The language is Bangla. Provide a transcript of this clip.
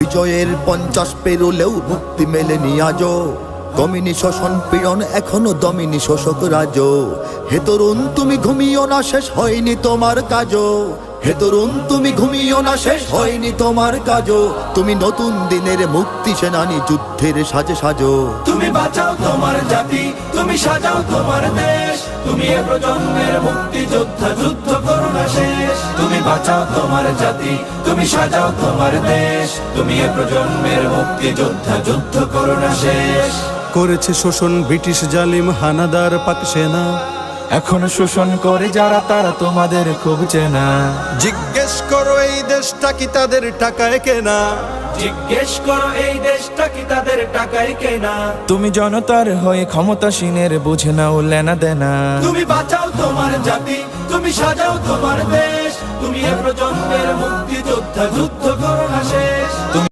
বিজয়ের 50 পেরোলেও মুক্তি মেলেনি আজও, দমিনী শোষণ পীড়ন এখনো দমিনী শোষক রাজ। হে তরুণ তুমি ঘুমিও না, শেষ হয়নি তোমার কাজও। হে তরুণ তুমি ঘুমিও না, শেষ হয়নি তোমার কাজও। তুমি নতুন দিনের মুক্তি সেনানী, যুদ্ধের সাজে সাজো। তুমি বাঁচাও তোমার জাতি, তুমি সাজাও তোমার দেশ, তুমি এ প্রজন্মের মুক্তি যোদ্ধা, যুদ্ধ করো না শেষ। তুমি বাঁচাও তোমার জাতি, তুমি সাজাও তোমার দেশ, তুমি এ প্রজন্মের মুক্তি যোদ্ধা, যুদ্ধ করো না শেষ। করেছে শোষণ ব্রিটিশ জালিম হানাদার পাক সেনা, এখনো শোষণ করে যারা তারা তোমাদের খুব চেনা। জিজ্ঞেস করো এই দেশটা কি তাদের টাকায় কেনা। জিজ্ঞেস করো এই দেশটা কি তাদের টাকায় কেনা। তুমি জনতার হয়ে ক্ষমতাসীনের বুঝে নাও লেনা দেনা। তুমি বাঁচাও তোমার জাতি, তুমি সাজাও তোমার দেশ, তুমি এ প্রজন্মের মুক্তি যোদ্ধা, যুদ্ধ করো না শেষ।